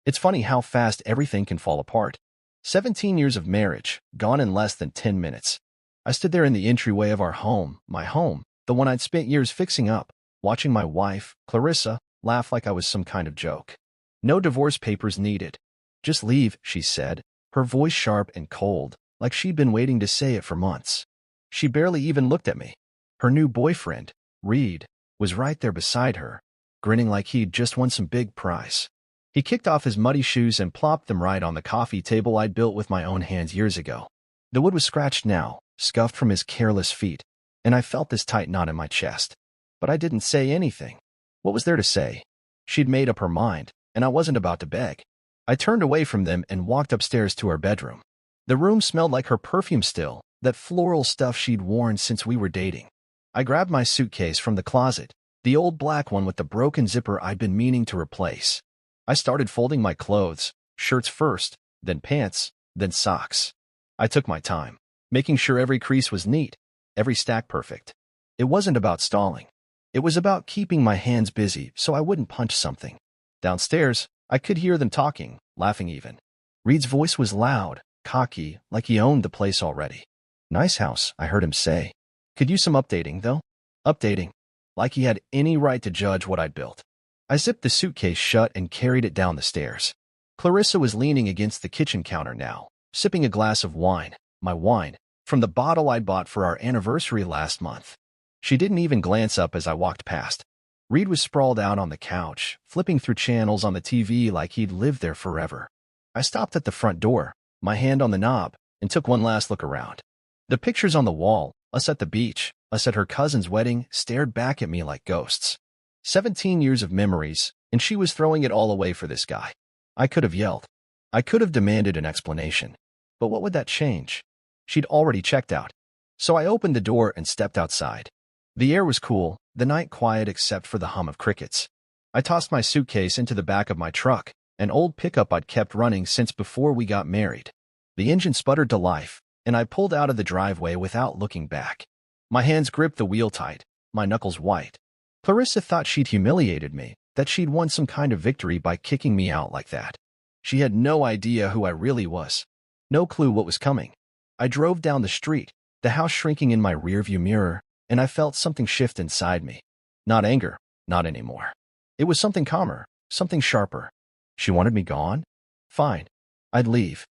It's funny how fast everything can fall apart. 17 years of marriage, gone in less than 10 minutes. I stood there in the entryway of our home, my home, the one I'd spent years fixing up, watching my wife, Clarissa, laugh like I was some kind of joke. No divorce papers needed. Just leave, she said, her voice sharp and cold, like she'd been waiting to say it for months. She barely even looked at me. Her new boyfriend, Reed, was right there beside her, grinning like he'd just won some big prize. He kicked off his muddy shoes and plopped them right on the coffee table I'd built with my own hands years ago. The wood was scratched now, scuffed from his careless feet, and I felt this tight knot in my chest. But I didn't say anything. What was there to say? She'd made up her mind, and I wasn't about to beg. I turned away from them and walked upstairs to our bedroom. The room smelled like her perfume still, that floral stuff she'd worn since we were dating. I grabbed my suitcase from the closet, the old black one with the broken zipper I'd been meaning to replace. I started folding my clothes, shirts first, then pants, then socks. I took my time, making sure every crease was neat, every stack perfect. It wasn't about stalling. It was about keeping my hands busy so I wouldn't punch something. Downstairs, I could hear them talking, laughing even. Reed's voice was loud, cocky, like he owned the place already. "Nice house," I heard him say. "Could use some updating, though." Updating. Like he had any right to judge what I'd built. I zipped the suitcase shut and carried it down the stairs. Clarissa was leaning against the kitchen counter now, sipping a glass of wine, my wine, from the bottle I'd bought for our anniversary last month. She didn't even glance up as I walked past. Reed was sprawled out on the couch, flipping through channels on the TV like he'd lived there forever. I stopped at the front door, my hand on the knob, and took one last look around. The pictures on the wall, us at the beach, us at her cousin's wedding, stared back at me like ghosts. 17 years of memories, and she was throwing it all away for this guy. I could have yelled. I could have demanded an explanation. But what would that change? She'd already checked out. So I opened the door and stepped outside. The air was cool, the night quiet except for the hum of crickets. I tossed my suitcase into the back of my truck, an old pickup I'd kept running since before we got married. The engine sputtered to life, and I pulled out of the driveway without looking back. My hands gripped the wheel tight, my knuckles white. Clarissa thought she'd humiliated me, that she'd won some kind of victory by kicking me out like that. She had no idea who I really was. No clue what was coming. I drove down the street, the house shrinking in my rearview mirror, and I felt something shift inside me. Not anger, not anymore. It was something calmer, something sharper. She wanted me gone? Fine. I'd leave.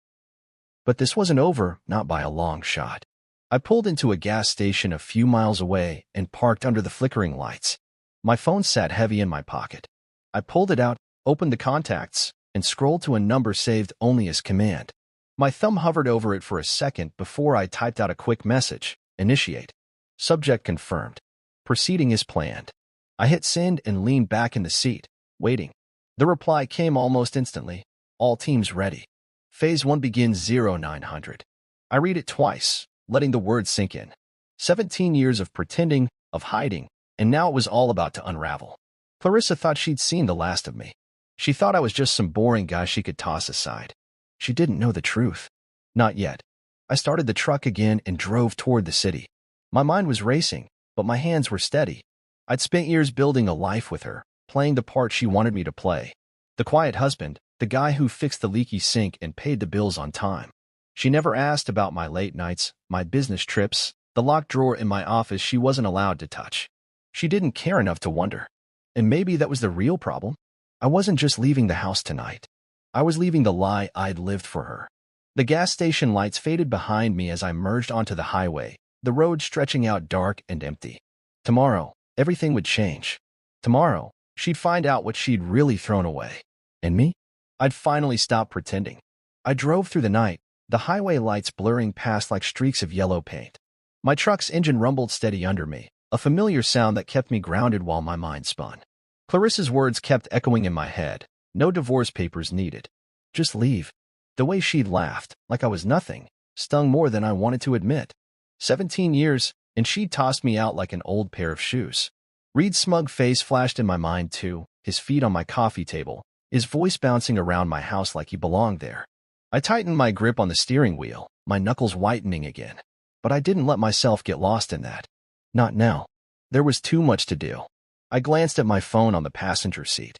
But this wasn't over, not by a long shot. I pulled into a gas station a few miles away and parked under the flickering lights. My phone sat heavy in my pocket. I pulled it out, opened the contacts, and scrolled to a number saved only as command. My thumb hovered over it for a second before I typed out a quick message. Initiate. Subject confirmed. Proceeding as planned. I hit send and leaned back in the seat, waiting. The reply came almost instantly. All teams ready. Phase 1 begins 0900. I read it twice, letting the words sink in. 17 years of pretending, of hiding, and now it was all about to unravel. Clarissa thought she'd seen the last of me. She thought I was just some boring guy she could toss aside. She didn't know the truth. Not yet. I started the truck again and drove toward the city. My mind was racing, but my hands were steady. I'd spent years building a life with her, playing the part she wanted me to play. The quiet husband, the guy who fixed the leaky sink and paid the bills on time. She never asked about my late nights, my business trips, the locked drawer in my office she wasn't allowed to touch. She didn't care enough to wonder. And maybe that was the real problem. I wasn't just leaving the house tonight. I was leaving the lie I'd lived for her. The gas station lights faded behind me as I merged onto the highway, the road stretching out dark and empty. Tomorrow, everything would change. Tomorrow, she'd find out what she'd really thrown away. And me? I'd finally stop pretending. I drove through the night, the highway lights blurring past like streaks of yellow paint. My truck's engine rumbled steady under me, a familiar sound that kept me grounded while my mind spun. Clarissa's words kept echoing in my head. No divorce papers needed. Just leave. The way she'd laughed, like I was nothing, stung more than I wanted to admit. 17 years, and she'd tossed me out like an old pair of shoes. Reed's smug face flashed in my mind too, his feet on my coffee table, his voice bouncing around my house like he belonged there. I tightened my grip on the steering wheel, my knuckles whitening again. But I didn't let myself get lost in that. Not now. There was too much to do. I glanced at my phone on the passenger seat.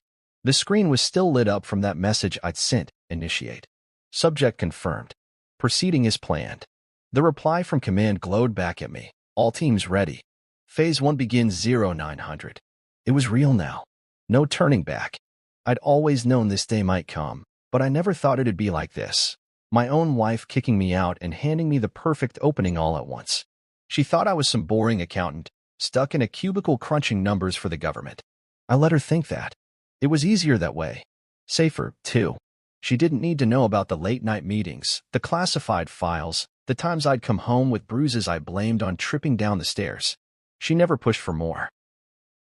The screen was still lit up from that message I'd sent. Initiate. Subject confirmed. Proceeding as planned. The reply from command glowed back at me. All teams ready. Phase 1 begins 0900. It was real now. No turning back. I'd always known this day might come, but I never thought it'd be like this. My own wife kicking me out and handing me the perfect opening all at once. She thought I was some boring accountant, stuck in a cubicle crunching numbers for the government. I let her think that. It was easier that way. Safer, too. She didn't need to know about the late-night meetings, the classified files, the times I'd come home with bruises I blamed on tripping down the stairs. She never pushed for more.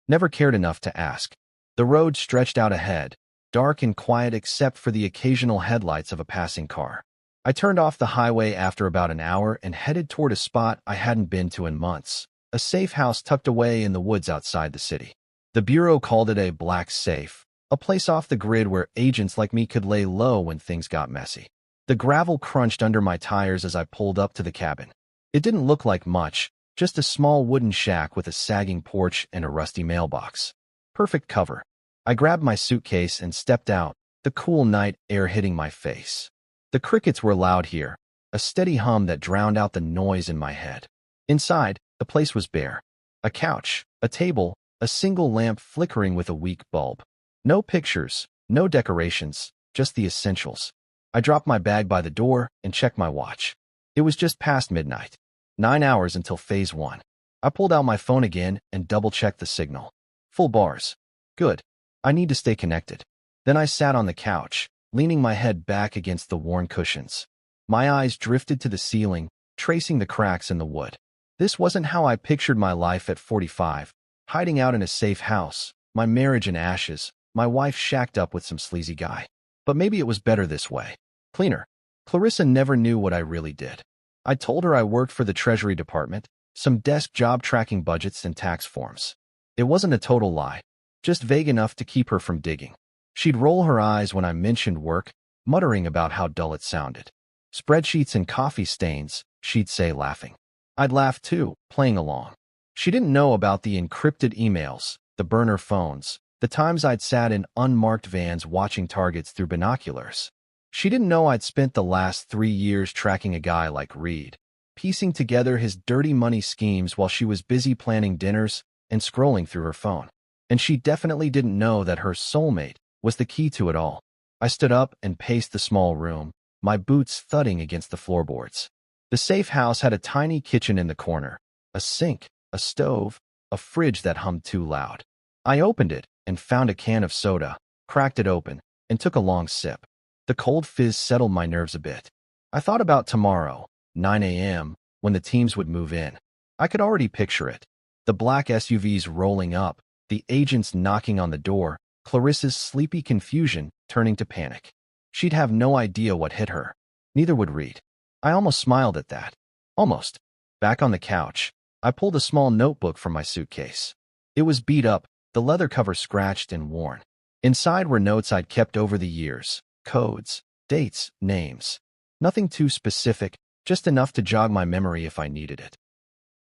Never cared enough to ask. The road stretched out ahead, dark and quiet except for the occasional headlights of a passing car. I turned off the highway after about an hour and headed toward a spot I hadn't been to in months, a safe house tucked away in the woods outside the city. The bureau called it a black safe, a place off the grid where agents like me could lay low when things got messy. The gravel crunched under my tires as I pulled up to the cabin. It didn't look like much, just a small wooden shack with a sagging porch and a rusty mailbox. Perfect cover. I grabbed my suitcase and stepped out, the cool night air hitting my face. The crickets were loud here, a steady hum that drowned out the noise in my head. Inside, the place was bare. A couch, a table, a single lamp flickering with a weak bulb. No pictures, no decorations, just the essentials. I dropped my bag by the door and checked my watch. It was just past midnight. 9 hours until phase 1. I pulled out my phone again and double-checked the signal. Full bars. Good. I need to stay connected. Then I sat on the couch, leaning my head back against the worn cushions. My eyes drifted to the ceiling, tracing the cracks in the wood. This wasn't how I pictured my life at 45, hiding out in a safe house, my marriage in ashes, my wife shacked up with some sleazy guy. But maybe it was better this way. Cleaner. Clarissa never knew what I really did. I told her I worked for the Treasury Department, some desk job tracking budgets and tax forms. It wasn't a total lie, just vague enough to keep her from digging. She'd roll her eyes when I mentioned work, muttering about how dull it sounded. Spreadsheets and coffee stains, she'd say, laughing. I'd laugh too, playing along. She didn't know about the encrypted emails, the burner phones, the times I'd sat in unmarked vans watching targets through binoculars. She didn't know I'd spent the last 3 years tracking a guy like Reed, piecing together his dirty money schemes while she was busy planning dinners and scrolling through her phone. And she definitely didn't know that her soulmate was the key to it all. I stood up and paced the small room, my boots thudding against the floorboards. The safe house had a tiny kitchen in the corner, a sink, a stove, a fridge that hummed too loud. I opened it and found a can of soda, cracked it open, and took a long sip. The cold fizz settled my nerves a bit. I thought about tomorrow, 9 a.m., when the teams would move in. I could already picture it. The black SUVs rolling up, the agents knocking on the door, Clarissa's sleepy confusion turning to panic. She'd have no idea what hit her. Neither would Reed. I almost smiled at that. Almost. Back on the couch, I pulled a small notebook from my suitcase. It was beat up, the leather cover scratched and worn. Inside were notes I'd kept over the years, codes, dates, names. Nothing too specific, just enough to jog my memory if I needed it.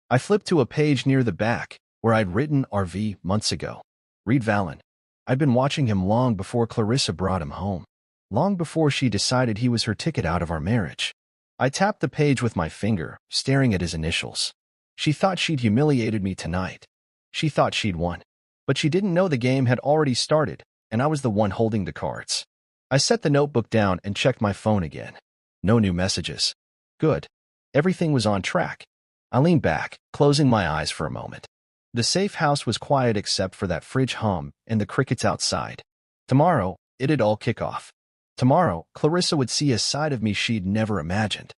I flipped to a page near the back, where I'd written RV months ago. Reed Vallon. I'd been watching him long before Clarissa brought him home. Long before she decided he was her ticket out of our marriage. I tapped the page with my finger, staring at his initials. She thought she'd humiliated me tonight. She thought she'd won. But she didn't know the game had already started, and I was the one holding the cards. I set the notebook down and checked my phone again. No new messages. Good. Everything was on track. I leaned back, closing my eyes for a moment. The safe house was quiet except for that fridge hum and the crickets outside. Tomorrow, it'd all kick off. Tomorrow, Clarissa would see a side of me she'd never imagined.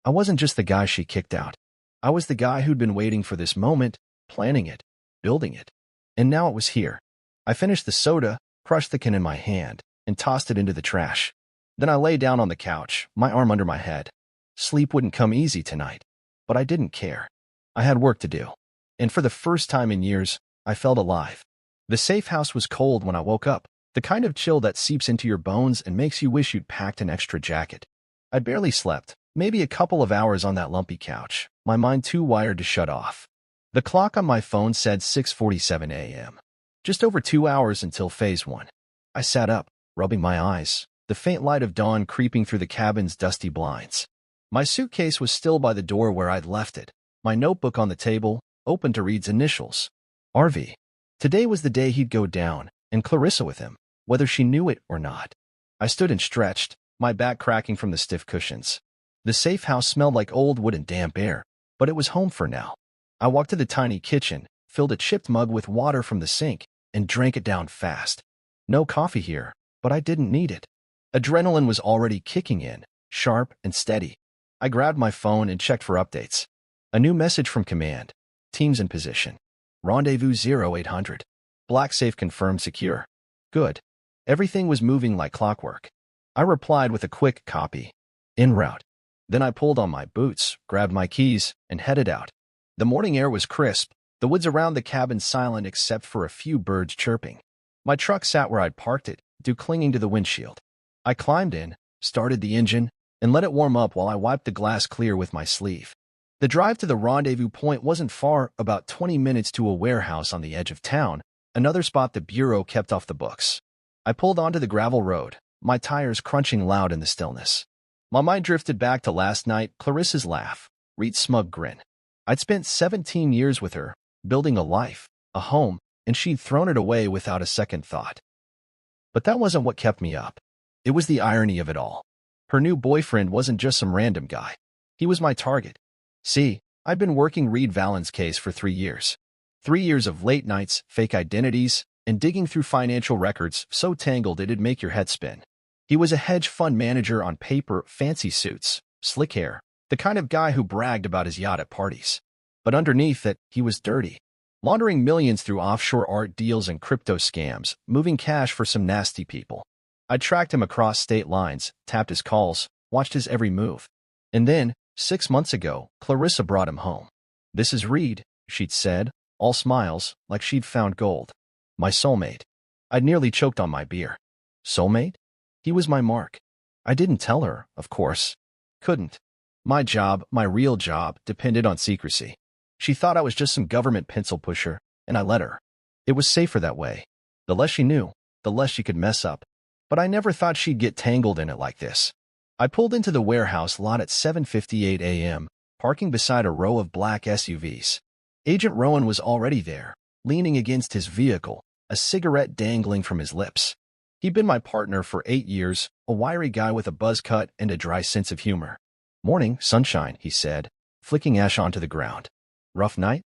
I wasn't just the guy she kicked out. I was the guy who'd been waiting for this moment, planning it, building it. And now it was here. I finished the soda, crushed the can in my hand, and tossed it into the trash. Then I lay down on the couch, my arm under my head. Sleep wouldn't come easy tonight, but I didn't care. I had work to do. And for the first time in years, I felt alive. The safe house was cold when I woke up, the kind of chill that seeps into your bones and makes you wish you'd packed an extra jacket. I'd barely slept, maybe a couple of hours on that lumpy couch, my mind too wired to shut off. The clock on my phone said 6:47 a.m. Just over 2 hours until phase 1. I sat up, rubbing my eyes, the faint light of dawn creeping through the cabin's dusty blinds. My suitcase was still by the door where I'd left it, my notebook on the table, open to Reed's initials. RV. Today was the day he'd go down, and Clarissa with him, whether she knew it or not. I stood and stretched, my back cracking from the stiff cushions. The safe house smelled like old wood and damp air, but it was home for now. I walked to the tiny kitchen, filled a chipped mug with water from the sink, and drank it down fast. No coffee here, but I didn't need it. Adrenaline was already kicking in, sharp and steady. I grabbed my phone and checked for updates. A new message from command. Teams in position. Rendezvous 0800. Black safe confirmed secure. Good. Everything was moving like clockwork. I replied with a quick copy. En route. Then I pulled on my boots, grabbed my keys, and headed out. The morning air was crisp, the woods around the cabin silent except for a few birds chirping. My truck sat where I'd parked it, clinging to the windshield. I climbed in, started the engine, and let it warm up while I wiped the glass clear with my sleeve. The drive to the rendezvous point wasn't far, about 20 minutes to a warehouse on the edge of town, another spot the Bureau kept off the books. I pulled onto the gravel road, my tires crunching loud in the stillness. My mind drifted back to last night, Clarissa's laugh, Reed's smug grin. I'd spent 17 years with her, building a life, a home, and she'd thrown it away without a second thought. But that wasn't what kept me up. It was the irony of it all. Her new boyfriend wasn't just some random guy. He was my target. See, I'd been working Reed Vallen's case for 3 years. 3 years of late nights, fake identities, and digging through financial records so tangled it'd make your head spin. He was a hedge fund manager on paper, fancy suits, slick hair, the kind of guy who bragged about his yacht at parties. But underneath it, he was dirty, laundering millions through offshore art deals and crypto scams, moving cash for some nasty people. I tracked him across state lines, tapped his calls, watched his every move. And then, 6 months ago, Clarissa brought him home. "This is Reed," she'd said, all smiles, like she'd found gold. My soulmate. I'd nearly choked on my beer. Soulmate? He was my mark. I didn't tell her, of course. Couldn't. My job, my real job, depended on secrecy. She thought I was just some government pencil pusher, and I let her. It was safer that way. The less she knew, the less she could mess up. But I never thought she'd get tangled in it like this. I pulled into the warehouse lot at 7:58 a.m., parking beside a row of black SUVs. Agent Rowan was already there, leaning against his vehicle, a cigarette dangling from his lips. He'd been my partner for 8 years, a wiry guy with a buzz cut and a dry sense of humor. "Morning, sunshine," he said, flicking ash onto the ground. "Rough night?"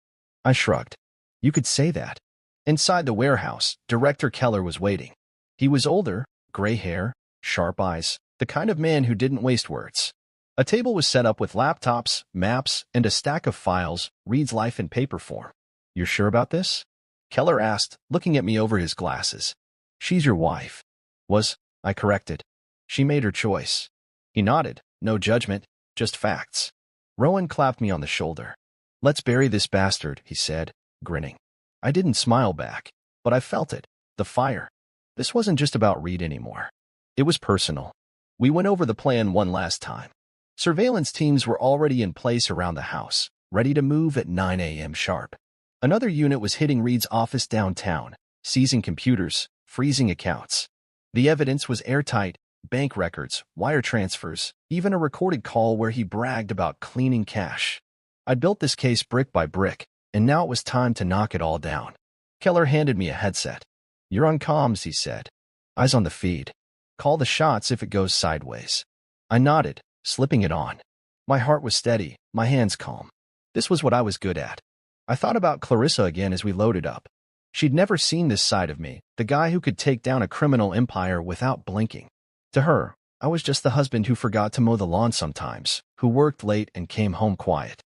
I shrugged. "You could say that." Inside the warehouse, Director Keller was waiting. He was older, gray hair, sharp eyes, the kind of man who didn't waste words. A table was set up with laptops, maps, and a stack of files, Reed's life in paper form. "You're sure about this?" Keller asked, looking at me over his glasses. "She's your wife." "Was," I corrected. "She made her choice." He nodded, no judgment, just facts. Rowan clapped me on the shoulder. "Let's bury this bastard," he said, grinning. I didn't smile back, but I felt it, the fire. This wasn't just about Reed anymore. It was personal. We went over the plan one last time. Surveillance teams were already in place around the house, ready to move at 9 a.m. sharp. Another unit was hitting Reed's office downtown, seizing computers, freezing accounts. The evidence was airtight, bank records, wire transfers, even a recorded call where he bragged about cleaning cash. I'd built this case brick by brick, and now it was time to knock it all down. Keller handed me a headset. "You're on comms," he said. "Eyes on the feed. Call the shots if it goes sideways." I nodded, slipping it on. My heart was steady, my hands calm. This was what I was good at. I thought about Clarissa again as we loaded up. She'd never seen this side of me, the guy who could take down a criminal empire without blinking. To her, I was just the husband who forgot to mow the lawn sometimes, who worked late and came home quiet.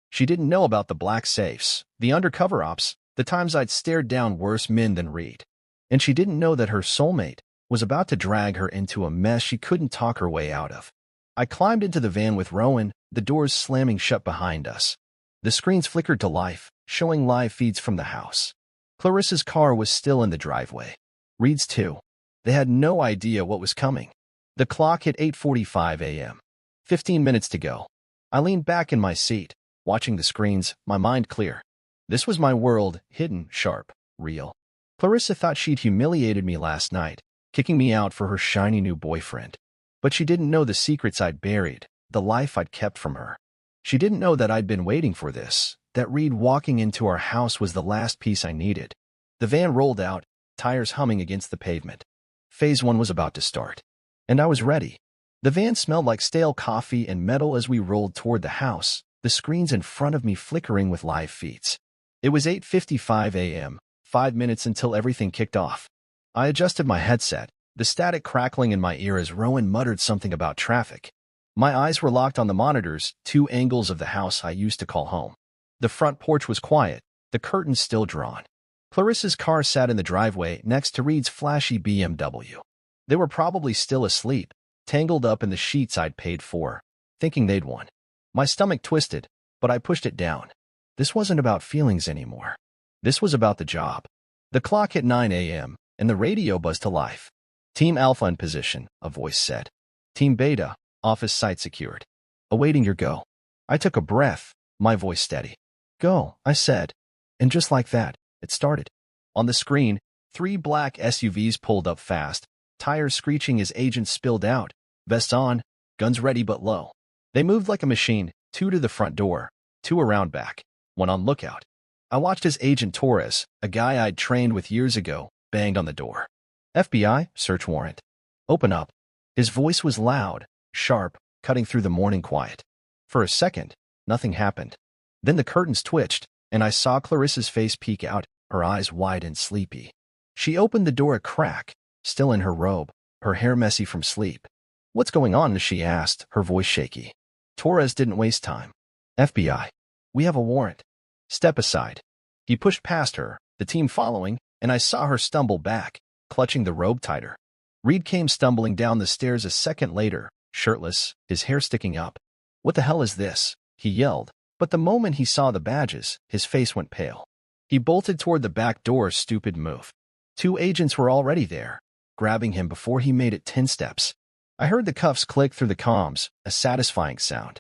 She didn't know about the black safes, the undercover ops, the times I'd stared down worse men than Reed. And she didn't know that her soulmate was about to drag her into a mess she couldn't talk her way out of. I climbed into the van with Rowan, the doors slamming shut behind us. The screens flickered to life, showing live feeds from the house. Clarissa's car was still in the driveway. Reed's too. They had no idea what was coming. The clock hit 8:45 a.m. 15 minutes to go. I leaned back in my seat, watching the screens, my mind clear. This was my world, hidden, sharp, real. Clarissa thought she'd humiliated me last night, kicking me out for her shiny new boyfriend. But she didn't know the secrets I'd buried, the life I'd kept from her. She didn't know that I'd been waiting for this, that Reed walking into our house was the last piece I needed. The van rolled out, tires humming against the pavement. Phase 1 was about to start. And I was ready. The van smelled like stale coffee and metal as we rolled toward the house, the screens in front of me flickering with live feeds. It was 8:55 a.m., 5 minutes until everything kicked off. I adjusted my headset, the static crackling in my ear as Rowan muttered something about traffic. My eyes were locked on the monitors, 2 angles of the house I used to call home. The front porch was quiet, the curtains still drawn. Clarissa's car sat in the driveway next to Reed's flashy BMW. They were probably still asleep, tangled up in the sheets I'd paid for, thinking they'd won. My stomach twisted, but I pushed it down. This wasn't about feelings anymore. This was about the job. The clock hit 9 a.m., and the radio buzzed to life. Team Alpha in position, a voice said. Team Beta, office site secured. Awaiting your go. I took a breath, my voice steady. Go, I said. And just like that, it started. On the screen, 3 black SUVs pulled up fast, tires screeching as agents spilled out, vests on, guns ready but low. They moved like a machine, 2 to the front door, 2 around back, 1 on lookout. I watched as Agent Torres, a guy I'd trained with years ago, banged on the door. FBI, search warrant. Open up. His voice was loud, sharp, cutting through the morning quiet. For a second, nothing happened. Then the curtains twitched, and I saw Clarissa's face peek out, her eyes wide and sleepy. She opened the door a crack, still in her robe, her hair messy from sleep. What's going on? She asked, her voice shaky. Torres didn't waste time. FBI. We have a warrant. Step aside. He pushed past her, the team following, and I saw her stumble back, clutching the robe tighter. Reed came stumbling down the stairs a second later, shirtless, his hair sticking up. What the hell is this? He yelled, but the moment he saw the badges, his face went pale. He bolted toward the back door, stupid move. 2 agents were already there, grabbing him before he made it 10 steps. I heard the cuffs click through the comms, a satisfying sound.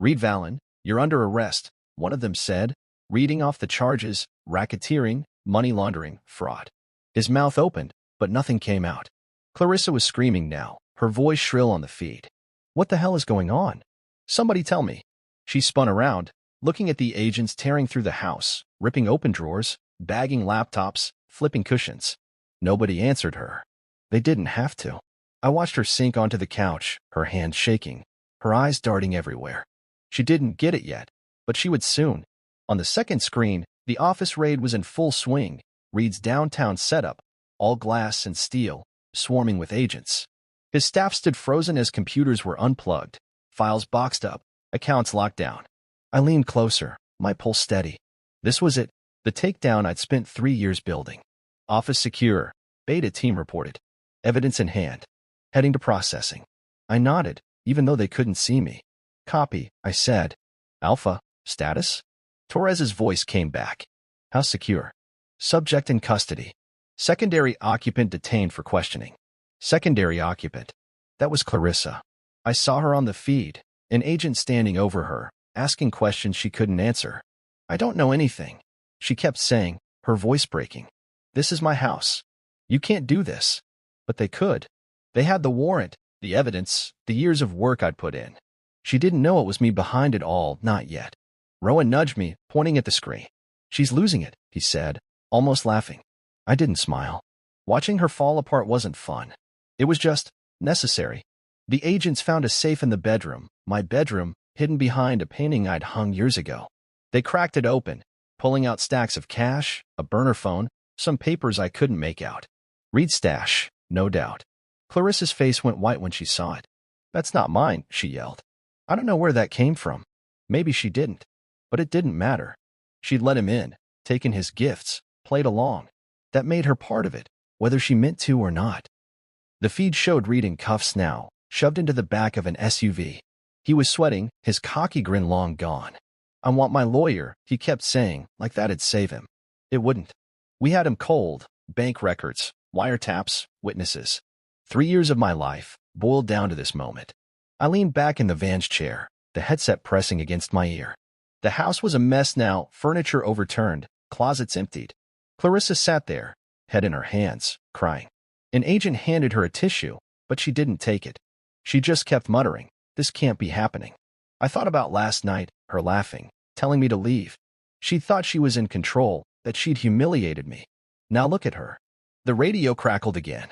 Reed Vallon, you're under arrest, one of them said, reading off the charges, racketeering, money laundering, fraud. His mouth opened, but nothing came out. Clarissa was screaming now, her voice shrill on the feed. What the hell is going on? Somebody tell me. She spun around, looking at the agents tearing through the house, ripping open drawers, bagging laptops, flipping cushions. Nobody answered her. They didn't have to. I watched her sink onto the couch, her hands shaking, her eyes darting everywhere. She didn't get it yet, but she would soon. On the second screen, the office raid was in full swing, Reed's downtown setup, all glass and steel, swarming with agents. His staff stood frozen as computers were unplugged, files boxed up, accounts locked down. I leaned closer, my pulse steady. This was it, the takedown I'd spent 3 years building. Office secure, Beta team reported. Evidence in hand. Heading to processing. I nodded, even though they couldn't see me. Copy, I said. Alpha, status? Torres's voice came back. How secure? Subject in custody. Secondary occupant detained for questioning. Secondary occupant. That was Clarissa. I saw her on the feed, an agent standing over her, asking questions she couldn't answer. I don't know anything, she kept saying, her voice breaking. This is my house. You can't do this. But they could. They had the warrant, the evidence, the years of work I'd put in. She didn't know it was me behind it all, not yet. Rowan nudged me, pointing at the screen. She's losing it, he said, almost laughing. I didn't smile. Watching her fall apart wasn't fun. It was just necessary. The agents found a safe in the bedroom, my bedroom, hidden behind a painting I'd hung years ago. They cracked it open, pulling out stacks of cash, a burner phone, some papers I couldn't make out. Reed's stash, no doubt. Clarissa's face went white when she saw it. That's not mine, she yelled. I don't know where that came from. Maybe she didn't. But it didn't matter. She'd let him in, taken his gifts, played along. That made her part of it, whether she meant to or not. The feed showed Reed in cuffs now, shoved into the back of an SUV. He was sweating, his cocky grin long gone. I want my lawyer, he kept saying, like that'd save him. It wouldn't. We had him cold, bank records, wiretaps, witnesses. 3 years of my life, boiled down to this moment. I leaned back in the van's chair, the headset pressing against my ear. The house was a mess now, furniture overturned, closets emptied. Clarissa sat there, head in her hands, crying. An agent handed her a tissue, but she didn't take it. She just kept muttering, "This can't be happening." I thought about last night, her laughing, telling me to leave. She thought she was in control, that she'd humiliated me. Now look at her. The radio crackled again.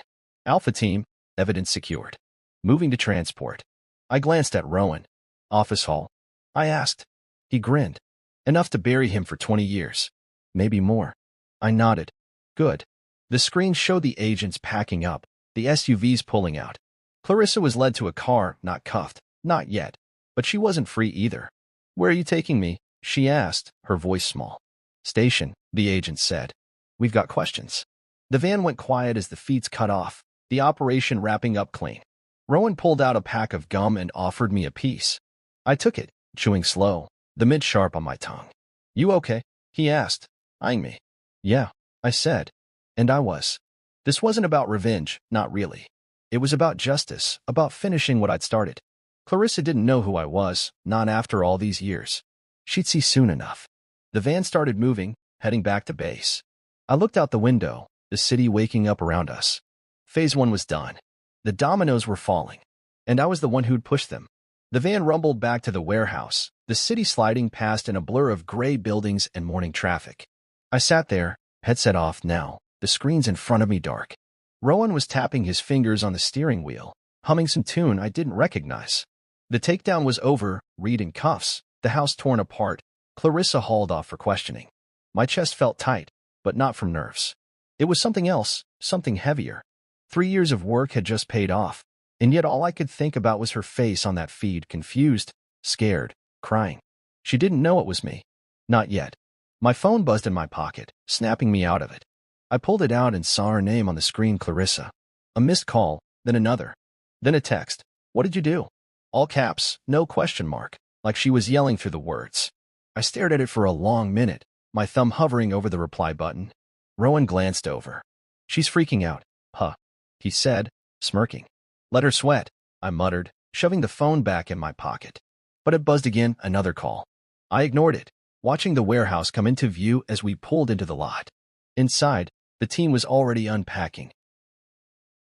Alpha team, evidence secured. Moving to transport. I glanced at Rowan. Office hall. I asked. He grinned. Enough to bury him for 20 years. Maybe more. I nodded. Good. The screen showed the agents packing up, the SUVs pulling out. Clarissa was led to a car, not cuffed. Not yet. But she wasn't free either. Where are you taking me? She asked, her voice small. Station, the agent said. We've got questions. The van went quiet as the feeds cut off, the operation wrapping up clean. Rowan pulled out a pack of gum and offered me a piece. I took it, chewing slow, the mid sharp on my tongue. You okay? He asked, eyeing me. Yeah, I said. And I was. This wasn't about revenge, not really. It was about justice, about finishing what I'd started. Clarissa didn't know who I was, not after all these years. She'd see soon enough. The van started moving, heading back to base. I looked out the window, the city waking up around us. Phase 1 was done. The dominoes were falling, and I was the one who'd pushed them. The van rumbled back to the warehouse, the city sliding past in a blur of gray buildings and morning traffic. I sat there, headset off now, the screens in front of me dark. Rowan was tapping his fingers on the steering wheel, humming some tune I didn't recognize. The takedown was over, Reed in cuffs, the house torn apart, Clarissa hauled off for questioning. My chest felt tight, but not from nerves. It was something else, something heavier. 3 years of work had just paid off, and yet all I could think about was her face on that feed, confused, scared, crying. She didn't know it was me. Not yet. My phone buzzed in my pocket, snapping me out of it. I pulled it out and saw her name on the screen, Clarissa. A missed call, then another. Then a text. What did you do? All caps, no question mark, like she was yelling through the words. I stared at it for a long minute, my thumb hovering over the reply button. Rowan glanced over. She's freaking out. Huh, he said, smirking. Let her sweat, I muttered, shoving the phone back in my pocket. But it buzzed again, another call. I ignored it, watching the warehouse come into view as we pulled into the lot. Inside, the team was already unpacking.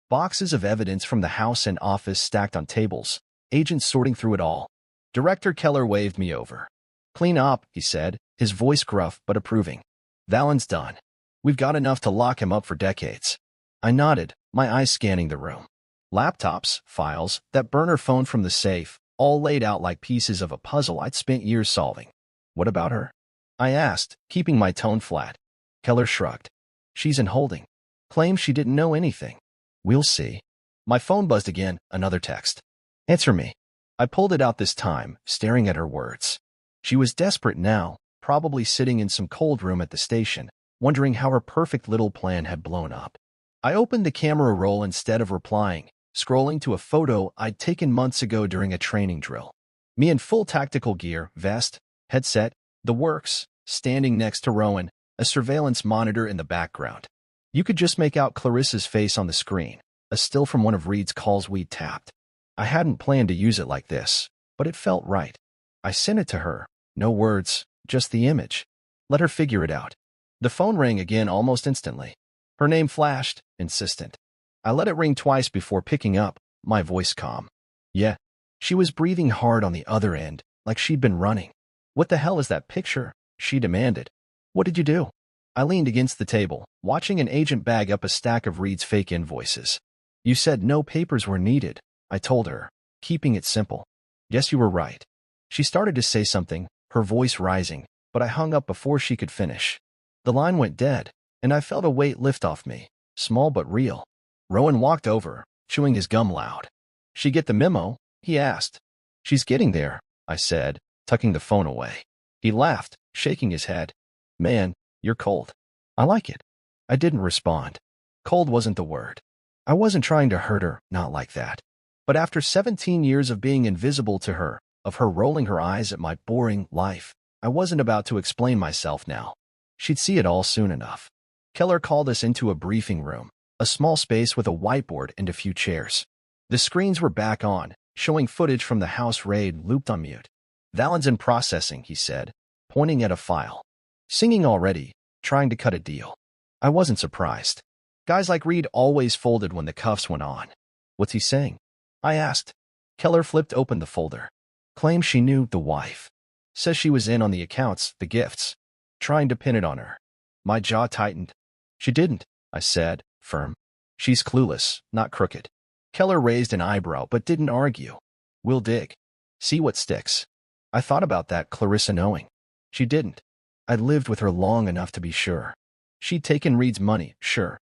Boxes of evidence from the house and office stacked on tables, agents sorting through it all. Director Keller waved me over. Clean up, he said, his voice gruff but approving. Valen's done. We've got enough to lock him up for decades. I nodded, my eyes scanning the room. Laptops, files, that burner phone from the safe, all laid out like pieces of a puzzle I'd spent years solving. What about her? I asked, keeping my tone flat. Keller shrugged. She's in holding. Claims she didn't know anything. We'll see. My phone buzzed again, another text. Answer me. I pulled it out this time, staring at her words. She was desperate now, probably sitting in some cold room at the station, wondering how her perfect little plan had blown up. I opened the camera roll instead of replying, scrolling to a photo I'd taken months ago during a training drill. Me in full tactical gear, vest, headset, the works, standing next to Rowan, a surveillance monitor in the background. You could just make out Clarissa's face on the screen, a still from one of Reed's calls we'd tapped. I hadn't planned to use it like this, but it felt right. I sent it to her. No words, just the image. Let her figure it out. The phone rang again almost instantly. Her name flashed, insistent. I let it ring twice before picking up, my voice calm. Yeah. She was breathing hard on the other end, like she'd been running. What the hell is that picture? She demanded. What did you do? I leaned against the table, watching an agent bag up a stack of Reed's fake invoices. You said no papers were needed, I told her, keeping it simple. Yes, you were right. She started to say something, her voice rising, but I hung up before she could finish. The line went dead, and I felt a weight lift off me, small but real. Rowan walked over, chewing his gum loud. She get the memo? He asked. She's getting there, I said, tucking the phone away. He laughed, shaking his head. Man, you're cold. I like it. I didn't respond. Cold wasn't the word. I wasn't trying to hurt her, not like that. But after 17 years of being invisible to her, of her rolling her eyes at my boring life, I wasn't about to explain myself now. She'd see it all soon enough. Keller called us into a briefing room, a small space with a whiteboard and a few chairs. The screens were back on, showing footage from the house raid looped on mute. Valen's in processing, he said, pointing at a file. Singing already, trying to cut a deal. I wasn't surprised. Guys like Reed always folded when the cuffs went on. What's he saying? I asked. Keller flipped open the folder. Claims she knew the wife. Says she was in on the accounts, the gifts. Trying to pin it on her. My jaw tightened. She didn't, I said, firm. She's clueless, not crooked. Keller raised an eyebrow but didn't argue. We'll dig. See what sticks. I thought about that, Clarissa knowing. She didn't. I'd lived with her long enough to be sure. She'd taken Reed's money, sure.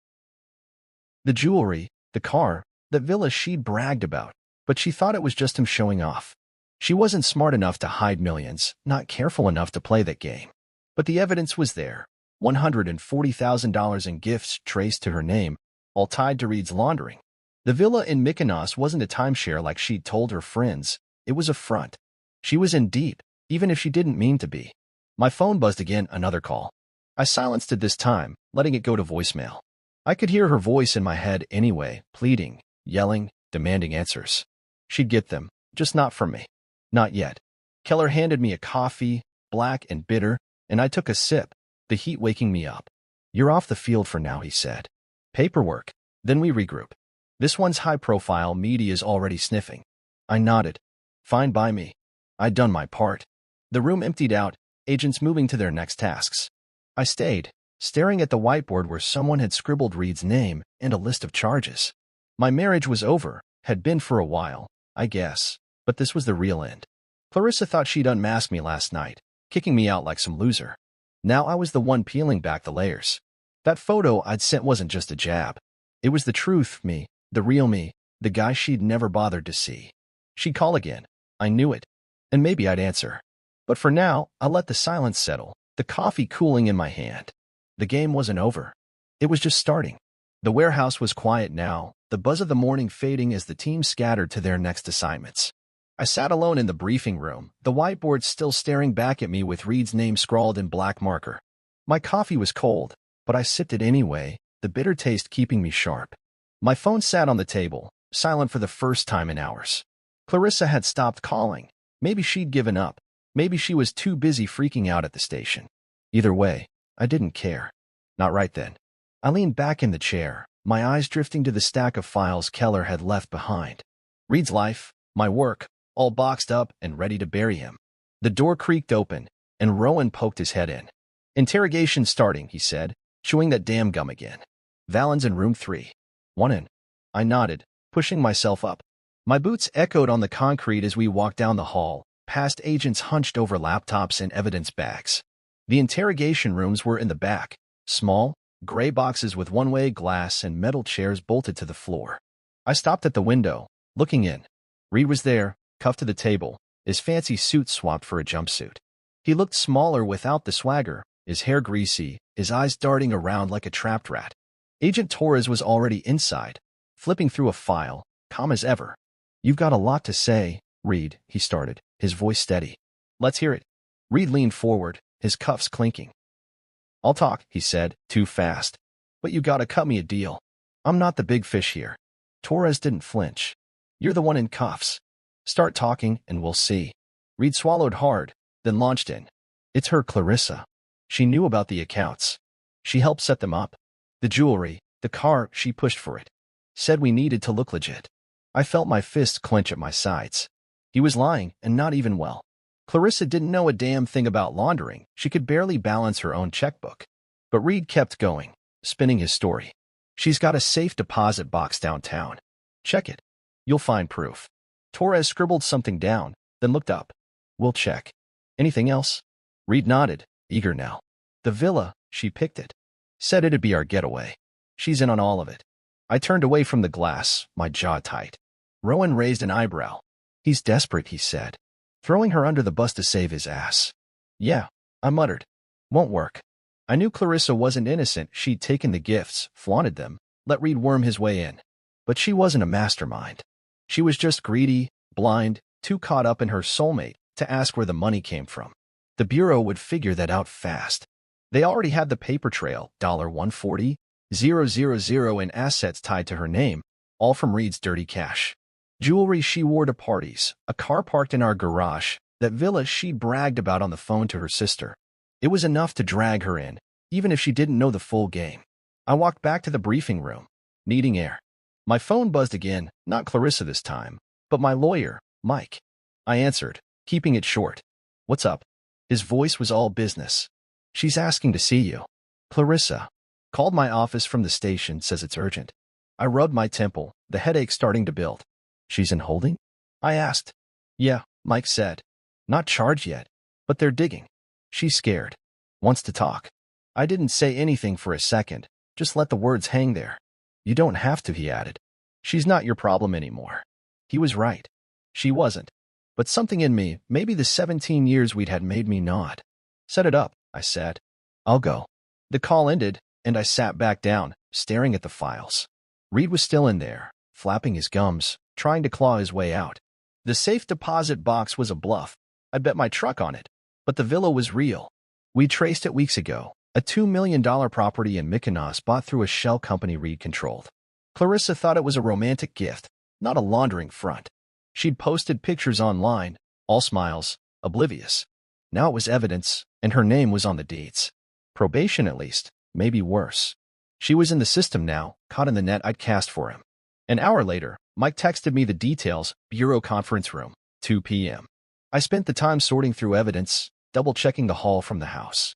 The jewelry, the car, the villa she'd bragged about, but she thought it was just him showing off. She wasn't smart enough to hide millions, not careful enough to play that game. But the evidence was there. $140,000 in gifts traced to her name, all tied to Reed's laundering. The villa in Mykonos wasn't a timeshare like she'd told her friends. It was a front. She was in deep, even if she didn't mean to be. My phone buzzed again, another call. I silenced it this time, letting it go to voicemail. I could hear her voice in my head anyway, pleading, yelling, demanding answers. She'd get them, just not from me. Not yet. Keller handed me a coffee, black and bitter, and I took a sip, the heat waking me up. You're off the field for now, he said. Paperwork. Then we regroup. This one's high profile, media's already sniffing. I nodded. Fine by me. I'd done my part. The room emptied out, agents moving to their next tasks. I stayed, staring at the whiteboard where someone had scribbled Reed's name and a list of charges. My marriage was over, had been for a while, I guess, but this was the real end. Clarissa thought she'd unmasked me last night, kicking me out like some loser. Now I was the one peeling back the layers. That photo I'd sent wasn't just a jab. It was the truth, me, the real me, the guy she'd never bothered to see. She'd call again. I knew it. And maybe I'd answer. But for now, I let the silence settle, the coffee cooling in my hand. The game wasn't over. It was just starting. The warehouse was quiet now, the buzz of the morning fading as the team scattered to their next assignments. I sat alone in the briefing room, the whiteboard still staring back at me with Reed's name scrawled in black marker. My coffee was cold, but I sipped it anyway, the bitter taste keeping me sharp. My phone sat on the table, silent for the first time in hours. Clarissa had stopped calling. Maybe she'd given up. Maybe she was too busy freaking out at the station. Either way, I didn't care. Not right then. I leaned back in the chair, my eyes drifting to the stack of files Keller had left behind. Reed's life, my work, all boxed up and ready to bury him. The door creaked open, and Rowan poked his head in. Interrogation starting, he said, chewing that damn gum again. Valen's in room 3. One in. I nodded, pushing myself up. My boots echoed on the concrete as we walked down the hall, past agents hunched over laptops and evidence bags. The interrogation rooms were in the back, small, gray boxes with one-way glass and metal chairs bolted to the floor. I stopped at the window, looking in. Reed was there, cuffed to the table, his fancy suit swapped for a jumpsuit. He looked smaller without the swagger, his hair greasy, his eyes darting around like a trapped rat. Agent Torres was already inside, flipping through a file, calm as ever. You've got a lot to say, Reed, he started, his voice steady. Let's hear it. Reed leaned forward, his cuffs clinking. I'll talk, he said, too fast. But you gotta cut me a deal. I'm not the big fish here. Torres didn't flinch. You're the one in cuffs. Start talking and we'll see. Reed swallowed hard, then launched in. It's her, Clarissa. She knew about the accounts. She helped set them up. The jewelry, the car, she pushed for it. Said we needed to look legit. I felt my fists clench at my sides. He was lying, and not even well. Clarissa didn't know a damn thing about laundering. She could barely balance her own checkbook. But Reed kept going, spinning his story. She's got a safe deposit box downtown. Check it. You'll find proof. Torres scribbled something down, then looked up. We'll check. Anything else? Reed nodded, eager now. The villa, she picked it. Said it'd be our getaway. She's in on all of it. I turned away from the glass, my jaw tight. Rowan raised an eyebrow. He's desperate, he said. Throwing her under the bus to save his ass. Yeah, I muttered. Won't work. I knew Clarissa wasn't innocent. She'd taken the gifts, flaunted them, let Reed worm his way in. But she wasn't a mastermind. She was just greedy, blind, too caught up in her soulmate to ask where the money came from. The Bureau would figure that out fast. They already had the paper trail, $140,000 in assets tied to her name, all from Reed's dirty cash. Jewelry she wore to parties, a car parked in our garage, that villa she bragged about on the phone to her sister. It was enough to drag her in, even if she didn't know the full game. I walked back to the briefing room, needing air. My phone buzzed again, not Clarissa this time, but my lawyer, Mike. I answered, keeping it short. What's up? His voice was all business. She's asking to see you. Clarissa. Called my office from the station, says it's urgent. I rubbed my temple, the headache starting to build. She's in holding? I asked. Yeah, Mike said. Not charged yet, but they're digging. She's scared. Wants to talk. I didn't say anything for a second, just let the words hang there. You don't have to, he added. She's not your problem anymore. He was right. She wasn't. But something in me, maybe the 17 years we'd had, made me nod. Set it up, I said. I'll go. The call ended, and I sat back down, staring at the files. Reed was still in there, flapping his gums, trying to claw his way out. The safe deposit box was a bluff. I bet my truck on it. But the villa was real. We traced it weeks ago. A $2 million property in Mykonos bought through a shell company Reed controlled. Clarissa thought it was a romantic gift, not a laundering front. She'd posted pictures online, all smiles, oblivious. Now it was evidence, and her name was on the deeds. Probation at least, maybe worse. She was in the system now, caught in the net I'd cast for him. An hour later, Mike texted me the details, Bureau Conference Room, 2 p.m. I spent the time sorting through evidence, double-checking the haul from the house.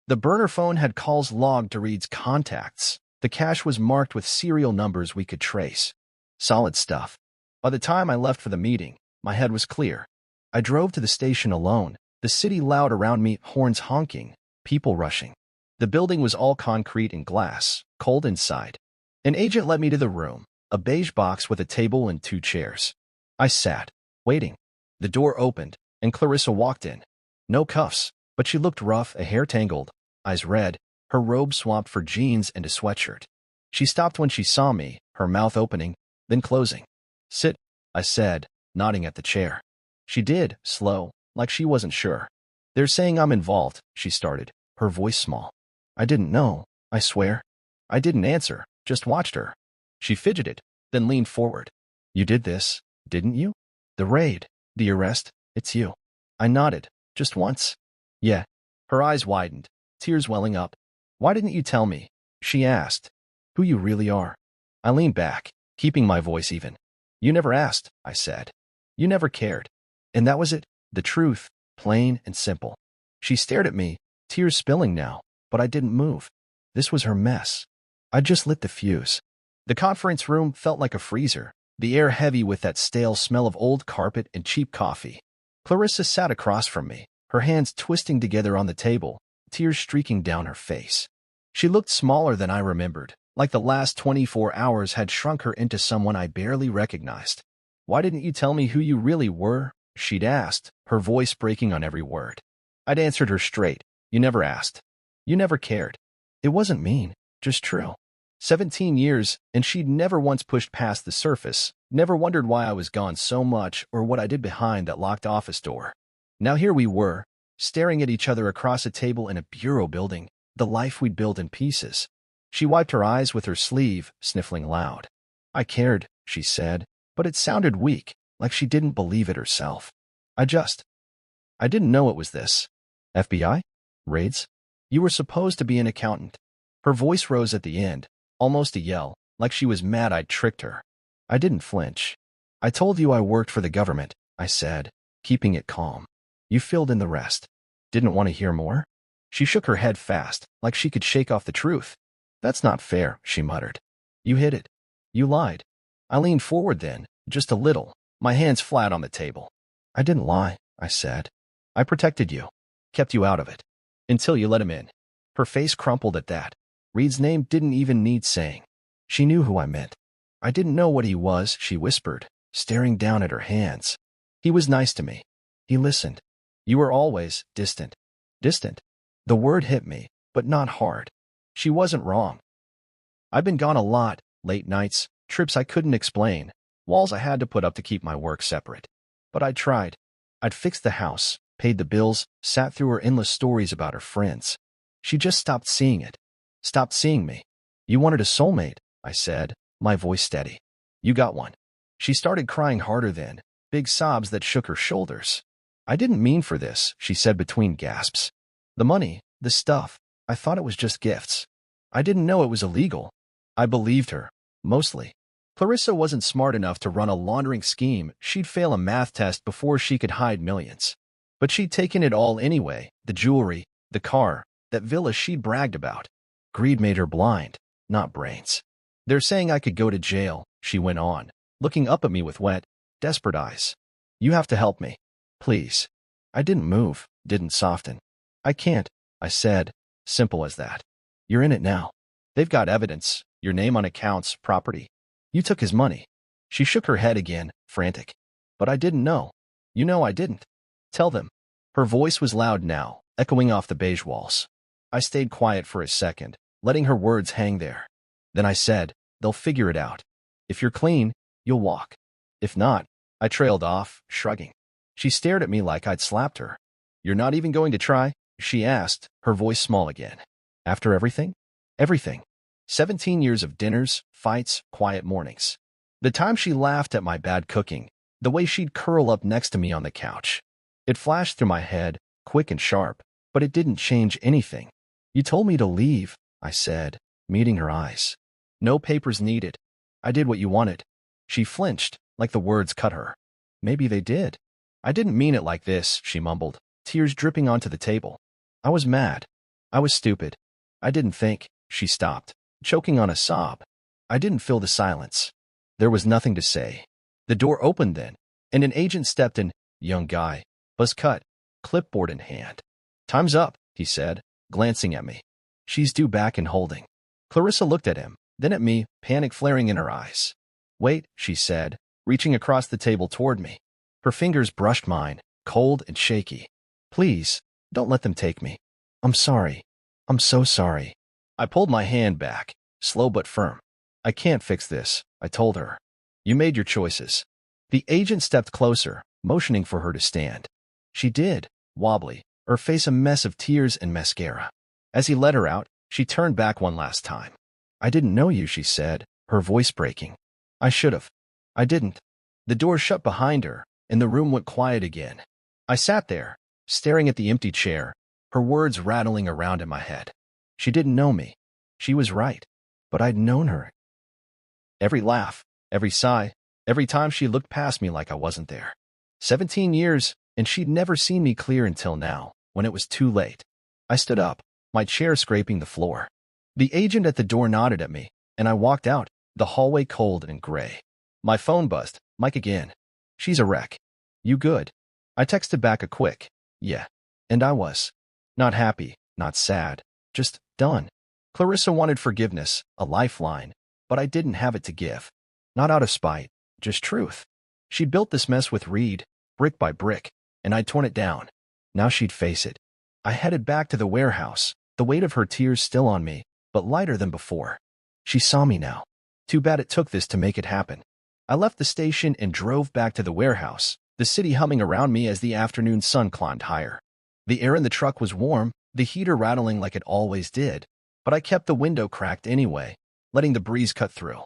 The burner phone had calls logged to Reed's contacts. The cache was marked with serial numbers we could trace. Solid stuff. By the time I left for the meeting, my head was clear. I drove to the station alone, the city loud around me, horns honking, people rushing. The building was all concrete and glass, cold inside. An agent led me to the room, a beige box with a table and 2 chairs. I sat, waiting. The door opened, and Clarissa walked in. No cuffs, but she looked rough, a hair tangled, eyes red, her robe swapped for jeans and a sweatshirt. She stopped when she saw me, her mouth opening, then closing. Sit, I said, nodding at the chair. She did, slow, like she wasn't sure. They're saying I'm involved, she started, her voice small. I didn't know, I swear. I didn't answer, just watched her. She fidgeted, then leaned forward. You did this, didn't you? The raid, the arrest, it's you. I nodded, just once. Yeah. Her eyes widened, tears welling up. Why didn't you tell me? She asked. Who you really are. I leaned back, keeping my voice even. You never asked, I said. You never cared. And that was it, the truth, plain and simple. She stared at me, tears spilling now, but I didn't move. This was her mess. I just lit the fuse. The conference room felt like a freezer, the air heavy with that stale smell of old carpet and cheap coffee. Clarissa sat across from me, her hands twisting together on the table, tears streaking down her face. She looked smaller than I remembered, like the last 24 hours had shrunk her into someone I barely recognized. Why didn't you tell me who you really were? She'd asked, her voice breaking on every word. I'd answered her straight. You never asked. You never cared. It wasn't mean, just true. 17 years, and she'd never once pushed past the surface, never wondered why I was gone so much or what I did behind that locked office door. Now here we were, staring at each other across a table in a bureau building, the life we'd built in pieces. She wiped her eyes with her sleeve, sniffling loud. I cared, she said, but it sounded weak, like she didn't believe it herself. I didn't know it was this. FBI? Raids? You were supposed to be an accountant. Her voice rose at the end, almost a yell, like she was mad I'd tricked her. I didn't flinch. I told you I worked for the government, I said, keeping it calm. You filled in the rest. Didn't want to hear more? She shook her head fast, like she could shake off the truth. That's not fair, she muttered. You hid it. You lied. I leaned forward then, just a little, my hands flat on the table. I didn't lie, I said. I protected you. Kept you out of it. Until you let him in. Her face crumpled at that. Reed's name didn't even need saying. She knew who I meant. I didn't know what he was, she whispered, staring down at her hands. He was nice to me. He listened. You were always distant. Distant. The word hit me, but not hard. She wasn't wrong. I've been gone a lot, late nights, trips I couldn't explain, walls I had to put up to keep my work separate. But I tried. I'd fixed the house, paid the bills, sat through her endless stories about her friends. She just stopped seeing it. Stopped seeing me. You wanted a soulmate, I said, my voice steady. You got one. She started crying harder then, big sobs that shook her shoulders. I didn't mean for this, she said between gasps. The money, the stuff, I thought it was just gifts. I didn't know it was illegal. I believed her, mostly. Clarissa wasn't smart enough to run a laundering scheme. She'd fail a math test before she could hide millions. But she'd taken it all anyway, the jewelry, the car, that villa she'd bragged about. Greed made her blind, not brains. They're saying I could go to jail, she went on, looking up at me with wet, desperate eyes. You have to help me. Please. I didn't move, didn't soften. I can't, I said. Simple as that. You're in it now. They've got evidence, your name on accounts, property. You took his money. She shook her head again, frantic. But I didn't know. You know I didn't. Tell them. Her voice was loud now, echoing off the beige walls. I stayed quiet for a second, letting her words hang there. Then I said, they'll figure it out. If you're clean, you'll walk. If not, I trailed off, shrugging. She stared at me like I'd slapped her. You're not even going to try? She asked, her voice small again. After everything? Everything. 17 years of dinners, fights, quiet mornings. The time she laughed at my bad cooking, the way she'd curl up next to me on the couch. It flashed through my head, quick and sharp, but it didn't change anything. You told me to leave, I said, meeting her eyes. No papers needed. I did what you wanted. She flinched, like the words cut her. Maybe they did. I didn't mean it like this, she mumbled, tears dripping onto the table. I was mad. I was stupid. I didn't think. She stopped, choking on a sob. I didn't fill the silence. There was nothing to say. The door opened then, and an agent stepped in, young guy, buzz cut, clipboard in hand. Time's up, he said, glancing at me. She's due back and holding. Clarissa looked at him, then at me, panic flaring in her eyes. Wait, she said, reaching across the table toward me. Her fingers brushed mine, cold and shaky. Please, don't let them take me. I'm sorry. I'm so sorry. I pulled my hand back, slow but firm. I can't fix this, I told her. You made your choices. The agent stepped closer, motioning for her to stand. She did, wobbly, her face a mess of tears and mascara. As he led her out, she turned back one last time. I didn't know you, she said, her voice breaking. I should have. I didn't. The door shut behind her, and the room went quiet again. I sat there, staring at the empty chair, her words rattling around in my head. She didn't know me. She was right. But I'd known her. Every laugh, every sigh, every time she looked past me like I wasn't there. 17 years, and she'd never seen me clear until now, when it was too late. I stood up, my chair scraping the floor. The agent at the door nodded at me, and I walked out, the hallway cold and gray. My phone buzzed, Mike again. She's a wreck. You good? I texted back a quick, yeah. And I was. Not happy, not sad, just done. Clarissa wanted forgiveness, a lifeline, but I didn't have it to give. Not out of spite, just truth. She'd built this mess with Reed, brick by brick, and I'd torn it down. Now she'd face it. I headed back to the warehouse, the weight of her tears still on me, but lighter than before. She saw me now. Too bad it took this to make it happen. I left the station and drove back to the warehouse, the city humming around me as the afternoon sun climbed higher. The air in the truck was warm, the heater rattling like it always did, but I kept the window cracked anyway, letting the breeze cut through.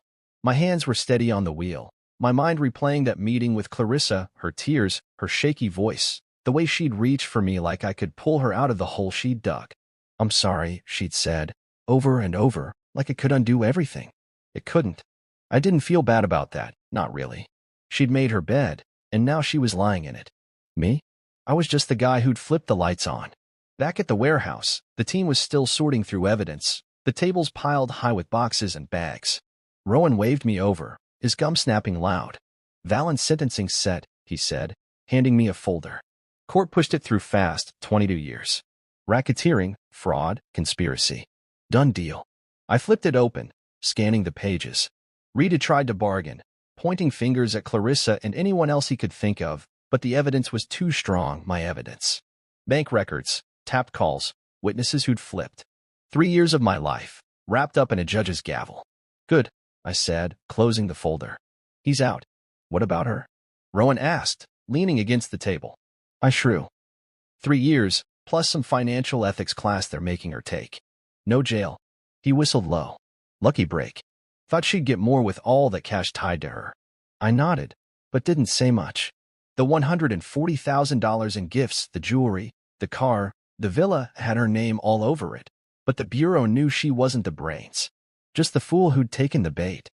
My hands were steady on the wheel, my mind replaying that meeting with Clarissa, her tears, her shaky voice, the way she'd reach for me like I could pull her out of the hole she'd dug. I'm sorry, she'd said, over and over, like it could undo everything. It couldn't. I didn't feel bad about that, not really. She'd made her bed, and now she was lying in it. Me? I was just the guy who'd flipped the lights on. Back at the warehouse, the team was still sorting through evidence, the tables piled high with boxes and bags. Rowan waved me over, his gum snapping loud. Valen's sentencing set, he said, handing me a folder. Court pushed it through fast, 22 years. Racketeering, fraud, conspiracy. Done deal. I flipped it open, scanning the pages. Reed had tried to bargain, pointing fingers at Clarissa and anyone else he could think of, but the evidence was too strong, my evidence. Bank records, tapped calls, witnesses who'd flipped. 3 years of my life, wrapped up in a judge's gavel. Good, I said, closing the folder. He's out. What about her? Rowan asked, leaning against the table. I shrew. 3 years, plus some financial ethics class they're making her take. No jail. He whistled low. Lucky break. Thought she'd get more with all that cash tied to her. I nodded, but didn't say much. The $140,000 in gifts, the jewelry, the car, the villa had her name all over it, But the Bureau knew she wasn't the brains. Just the fool who'd taken the bait.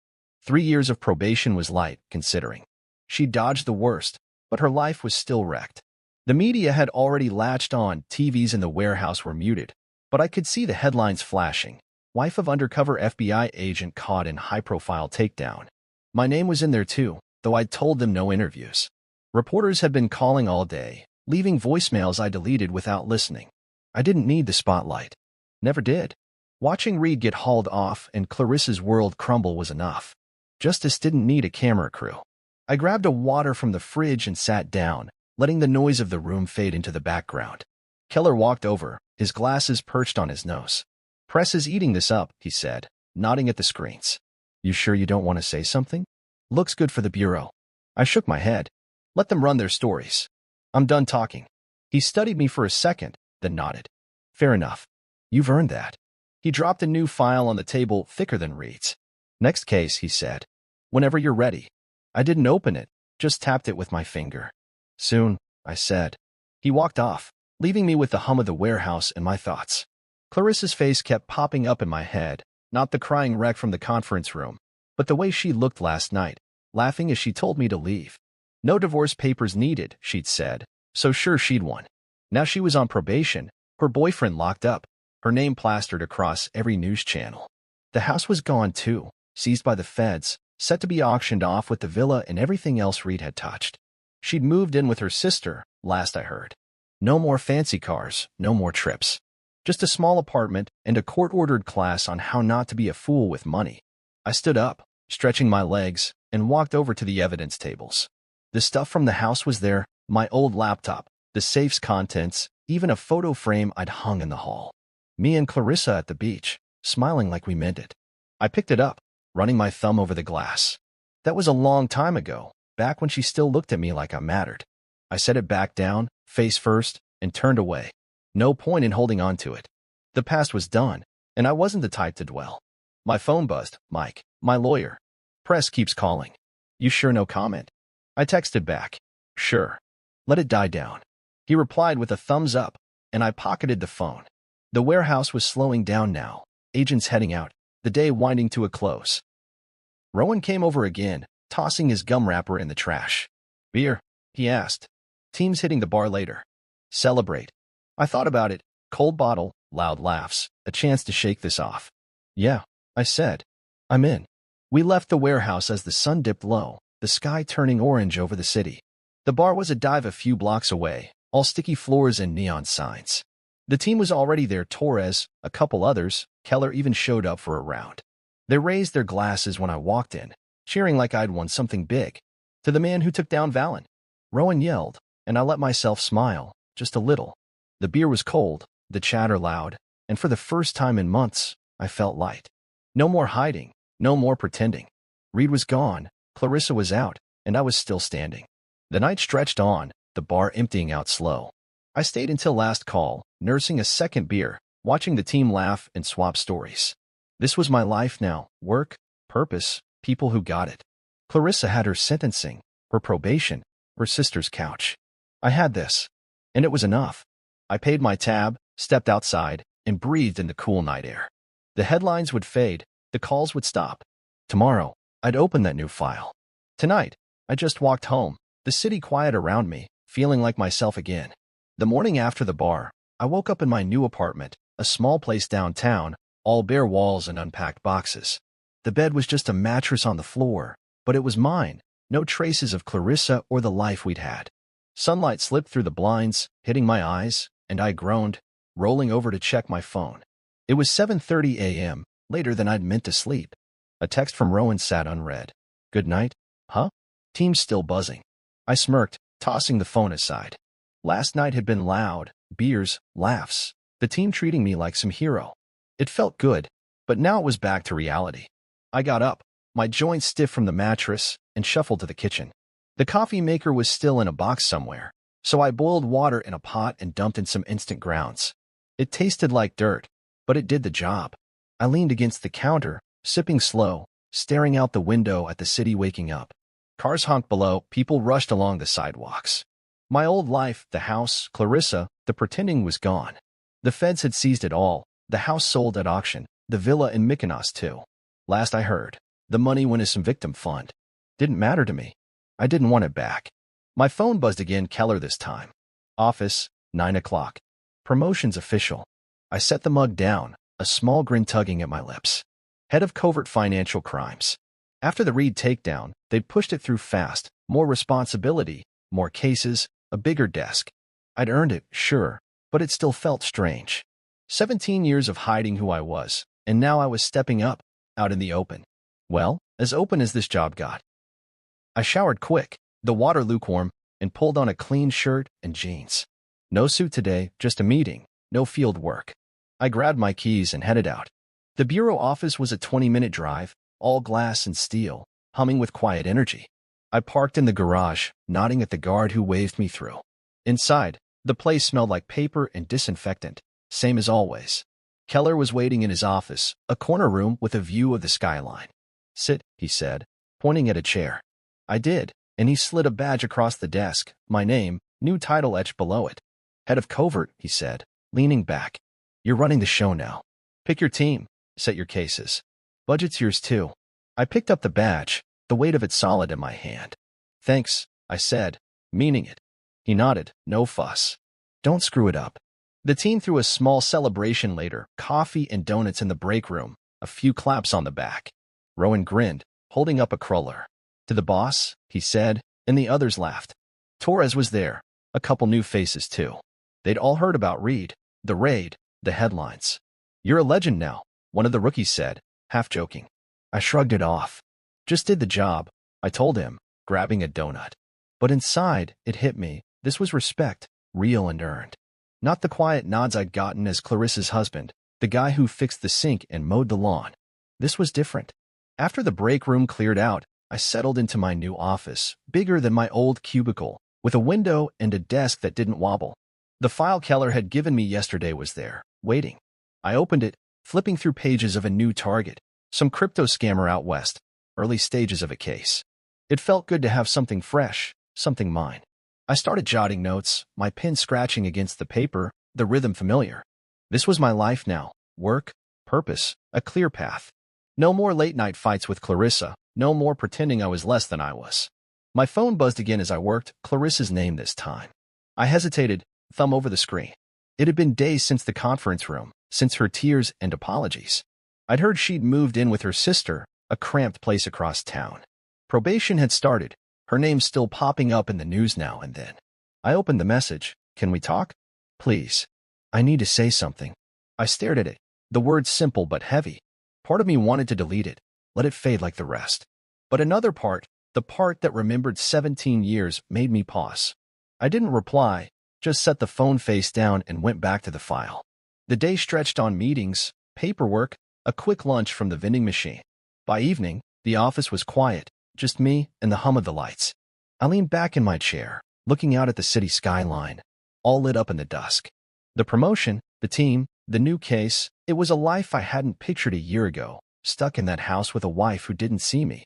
3 years of probation was light, considering. She dodged the worst, but her life was still wrecked. The media had already latched on, TVs in the warehouse were muted, but I could see the headlines flashing. Wife of undercover FBI agent caught in high-profile takedown. My name was in there too, though I'd told them no interviews. Reporters had been calling all day, leaving voicemails I deleted without listening. I didn't need the spotlight. Never did. Watching Reed get hauled off and Clarissa's world crumble was enough. Justice didn't need a camera crew. I grabbed a water from the fridge and sat down, letting the noise of the room fade into the background. Keller walked over, his glasses perched on his nose. "Press is eating this up," he said, nodding at the screens. "You sure you don't want to say something? Looks good for the Bureau." I shook my head. "Let them run their stories. I'm done talking." He studied me for a second, then nodded. "Fair enough. You've earned that." He dropped a new file on the table, thicker than Reed's. "Next case," he said. "Whenever you're ready." I didn't open it, just tapped it with my finger. "Soon," I said. He walked off, leaving me with the hum of the warehouse and my thoughts. Clarissa's face kept popping up in my head, not the crying wreck from the conference room, but the way she looked last night, laughing as she told me to leave. No divorce papers needed, she'd said, so sure she'd won. Now she was on probation, her boyfriend locked up, her name plastered across every news channel. The house was gone too, seized by the feds, set to be auctioned off with the villa and everything else Reed had touched. She'd moved in with her sister, last I heard. No more fancy cars, no more trips. Just a small apartment and a court-ordered class on how not to be a fool with money. I stood up, stretching my legs, and walked over to the evidence tables. The stuff from the house was there, my old laptop, the safe's contents, even a photo frame I'd hung in the hall. Me and Clarissa at the beach, smiling like we meant it. I picked it up, running my thumb over the glass. That was a long time ago, back when she still looked at me like I mattered. I set it back down, face first, and turned away. No point in holding on to it. The past was done, and I wasn't the type to dwell. My phone buzzed. "Mike, my lawyer. Press keeps calling. You sure no comment?" I texted back. "Sure. Let it die down." He replied with a thumbs up, and I pocketed the phone. The warehouse was slowing down now, agents heading out, the day winding to a close. Rowan came over again, tossing his gum wrapper in the trash. "Beer?" he asked. "Team's hitting the bar later. Celebrate." I thought about it. Cold bottle, loud laughs, a chance to shake this off. "Yeah," I said. "I'm in." We left the warehouse as the sun dipped low, the sky turning orange over the city. The bar was a dive a few blocks away, all sticky floors and neon signs. The team was already there. Torres, a couple others, Keller even showed up for a round. They raised their glasses when I walked in, cheering like I'd won something big. "To the man who took down Valen," Rowan yelled, and I let myself smile, just a little. The beer was cold, the chatter loud, and for the first time in months, I felt light. No more hiding, no more pretending. Reed was gone, Clarissa was out, and I was still standing. The night stretched on, the bar emptying out slow. I stayed until last call, nursing a second beer, watching the team laugh and swap stories. This was my life now, work, purpose, people who got it. Clarissa had her sentencing, her probation, her sister's couch. I had this, and it was enough. I paid my tab, stepped outside, and breathed in the cool night air. The headlines would fade, the calls would stop. Tomorrow, I'd open that new file. Tonight, I just walked home, the city quiet around me, feeling like myself again. The morning after the bar, I woke up in my new apartment, a small place downtown, all bare walls and unpacked boxes. The bed was just a mattress on the floor, but it was mine, no traces of Clarissa or the life we'd had. Sunlight slipped through the blinds, hitting my eyes, and I groaned, rolling over to check my phone. It was 7:30 a.m., later than I'd meant to sleep. A text from Rowan sat unread. "Good night? Huh?" Team's still buzzing. I smirked, tossing the phone aside. Last night had been loud, beers, laughs, the team treating me like some hero. It felt good, but now it was back to reality. I got up, my joints stiff from the mattress, and shuffled to the kitchen. The coffee maker was still in a box somewhere, so I boiled water in a pot and dumped in some instant grounds. It tasted like dirt, but it did the job. I leaned against the counter, sipping slow, staring out the window at the city waking up. Cars honked below, people rushed along the sidewalks. My old life, the house, Clarissa, the pretending was gone. The feds had seized it all, The house sold at auction, the villa in Mykonos too. Last I heard, the money went as some victim fund. Didn't matter to me. I didn't want it back. My phone buzzed again, Keller this time. Office, 9 o'clock. Promotions official. I set the mug down, a small grin tugging at my lips. Head of Covert Financial Crimes. After the Reed takedown, they'd pushed it through fast. More responsibility, more cases, a bigger desk. I'd earned it, sure, but it still felt strange. 17 years of hiding who I was, and now I was stepping up, out in the open. Well, as open as this job got. I showered quick, the water lukewarm, and pulled on a clean shirt and jeans. No suit today, just a meeting, no field work. I grabbed my keys and headed out. The bureau office was a 20-minute drive, all glass and steel, humming with quiet energy. I parked in the garage, nodding at the guard who waved me through. Inside, the place smelled like paper and disinfectant, same as always. Keller was waiting in his office, a corner room with a view of the skyline. Sit, he said, pointing at a chair. I did, and he slid a badge across the desk, my name, new title etched below it. Head of Covert, he said, leaning back. You're running the show now. Pick your team, set your cases. Budget's yours too. I picked up the badge, the weight of it solid in my hand. Thanks, I said, meaning it. He nodded, no fuss. Don't screw it up. The team threw a small celebration later, coffee and donuts in the break room, a few claps on the back. Rowan grinned, holding up a cruller. To the boss, he said, and the others laughed. Torres was there, a couple new faces too. They'd all heard about Reed, the raid, the headlines. You're a legend now, one of the rookies said, half joking. I shrugged it off. Just did the job, I told him, grabbing a donut. But inside, it hit me, this was respect, real and earned. Not the quiet nods I'd gotten as Clarissa's husband, the guy who fixed the sink and mowed the lawn. This was different. After the break room cleared out, I settled into my new office, bigger than my old cubicle, with a window and a desk that didn't wobble. The file Keller had given me yesterday was there, waiting. I opened it, flipping through pages of a new target, some crypto scammer out west, early stages of a case. It felt good to have something fresh, something mine. I started jotting notes, my pen scratching against the paper, the rhythm familiar. This was my life now, work, purpose, a clear path. No more late-night fights with Clarissa, no more pretending I was less than I was. My phone buzzed again as I worked, Clarissa's name this time. I hesitated, thumb over the screen. It had been days since the conference room, since her tears and apologies. I'd heard she'd moved in with her sister, a cramped place across town. Probation had started, her name still popping up in the news now and then. I opened the message. Can we talk? Please. I need to say something. I stared at it, the words simple but heavy. Part of me wanted to delete it, let it fade like the rest. But another part, the part that remembered 17 years, made me pause. I didn't reply, just set the phone face down and went back to the file. The day stretched on meetings, paperwork, a quick lunch from the vending machine. By evening, the office was quiet, just me and the hum of the lights. I leaned back in my chair, looking out at the city skyline, all lit up in the dusk. The promotion, the team, the new case, it was a life I hadn't pictured a year ago, stuck in that house with a wife who didn't see me.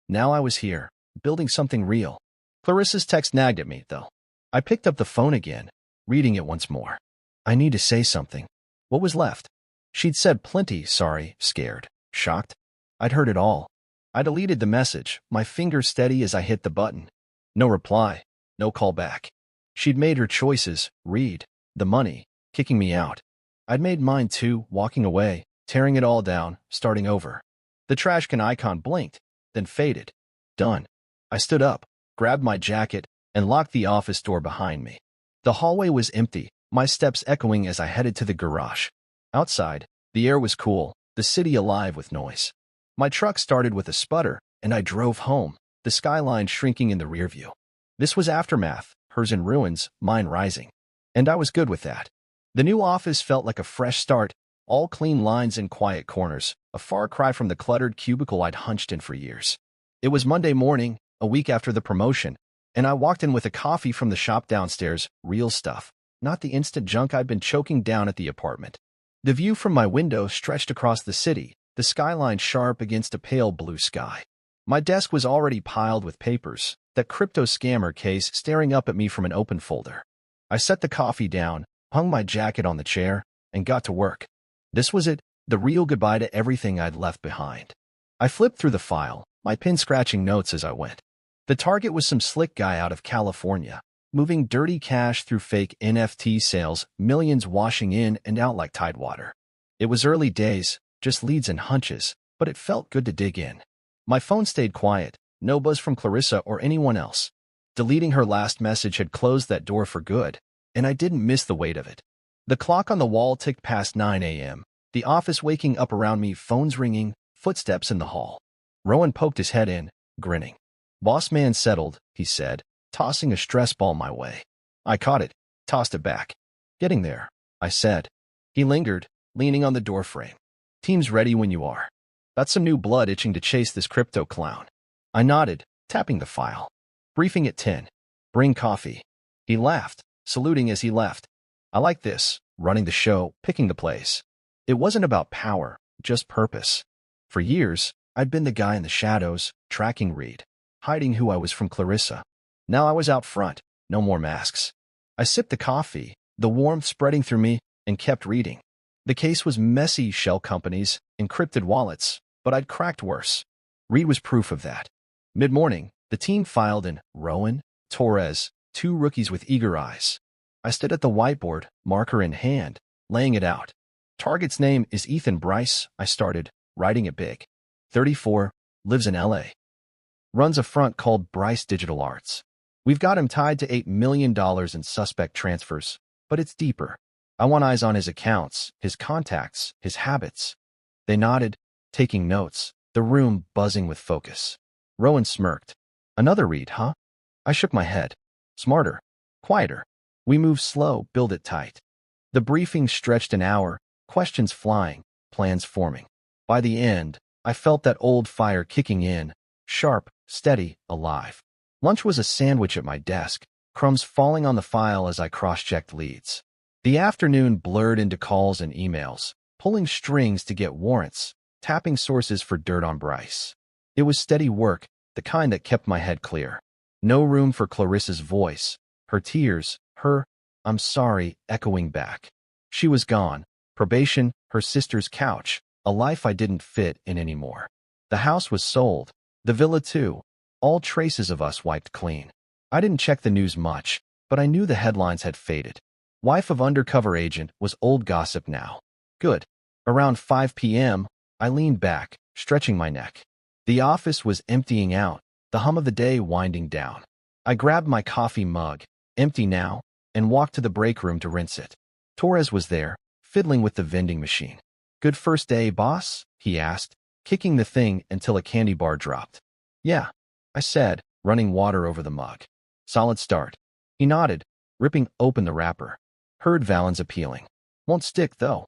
Now I was here, building something real. Clarissa's text nagged at me, though. I picked up the phone again, reading it once more. I need to say something. What was left? She'd said plenty, sorry, scared, shocked. I'd heard it all. I deleted the message, my finger steady as I hit the button. No reply, no call back. She'd made her choices, Reed, the money, kicking me out. I'd made mine too, walking away, tearing it all down, starting over. The trash can icon blinked, then faded. Done. I stood up, grabbed my jacket, and locked the office door behind me. The hallway was empty, my steps echoing as I headed to the garage. Outside, the air was cool, the city alive with noise. My truck started with a sputter, and I drove home, the skyline shrinking in the rear view. This was aftermath, hers in ruins, mine rising. And I was good with that. The new office felt like a fresh start, all clean lines and quiet corners, a far cry from the cluttered cubicle I'd hunched in for years. It was Monday morning, a week after the promotion, and I walked in with a coffee from the shop downstairs, real stuff, not the instant junk I'd been choking down at the apartment. The view from my window stretched across the city, the skyline sharp against a pale blue sky. My desk was already piled with papers, that crypto scammer case staring up at me from an open folder. I set the coffee down, hung my jacket on the chair, and got to work. This was it, the real goodbye to everything I'd left behind. I flipped through the file, my pen scratching notes as I went. The target was some slick guy out of California, moving dirty cash through fake NFT sales, millions washing in and out like tidewater. It was early days, just leads and hunches, but it felt good to dig in. My phone stayed quiet, no buzz from Clarissa or anyone else. Deleting her last message had closed that door for good, and I didn't miss the weight of it. The clock on the wall ticked past 9 a.m., the office waking up around me, phones ringing, footsteps in the hall. Rowan poked his head in, grinning. "Boss man settled," he said, tossing a stress ball my way. I caught it, tossed it back. "Getting there," I said. He lingered, leaning on the doorframe. "Team's ready when you are. That's some new blood itching to chase this crypto clown." I nodded, tapping the file. "Briefing at 10. Bring coffee." He laughed, saluting as he left. I like this, running the show, picking the plays. It wasn't about power, just purpose. For years, I'd been the guy in the shadows, tracking Reed, hiding who I was from Clarissa. Now I was out front, no more masks. I sipped the coffee, the warmth spreading through me, and kept reading. The case was messy: shell companies, encrypted wallets, but I'd cracked worse. Reed was proof of that. Mid-morning, the team filed in Rowan, Torres, two rookies with eager eyes. I stood at the whiteboard, marker in hand, laying it out. "Target's name is Ethan Bryce," I started, writing it big. 34, lives in LA. Runs a front called Bryce Digital Arts. We've got him tied to $8 million in suspect transfers, but it's deeper. I want eyes on his accounts, his contacts, his habits. They nodded, taking notes, the room buzzing with focus. Rowan smirked. "Another read, huh?" I shook my head. "Smarter. Quieter. We move slow, build it tight." The briefing stretched an hour, questions flying, plans forming. By the end, I felt that old fire kicking in, sharp, steady, alive. Lunch was a sandwich at my desk, crumbs falling on the file as I cross-checked leads. The afternoon blurred into calls and emails, pulling strings to get warrants, tapping sources for dirt on Bryce. It was steady work, the kind that kept my head clear. No room for Clarissa's voice, her tears, her "I'm sorry" echoing back. She was gone, probation, her sister's couch, a life I didn't fit in anymore. The house was sold, the villa too, all traces of us wiped clean. I didn't check the news much, but I knew the headlines had faded. Wife of undercover agent was old gossip now. Good. Around 5 p.m., I leaned back, stretching my neck. The office was emptying out, the hum of the day winding down. I grabbed my coffee mug, empty now, and walked to the break room to rinse it. Torres was there, fiddling with the vending machine. "Good first day, boss?" he asked, kicking the thing until a candy bar dropped. "Yeah," I said, running water over the mug. "Solid start." He nodded, ripping open the wrapper. Heard Valen's appealing. "Won't stick, though."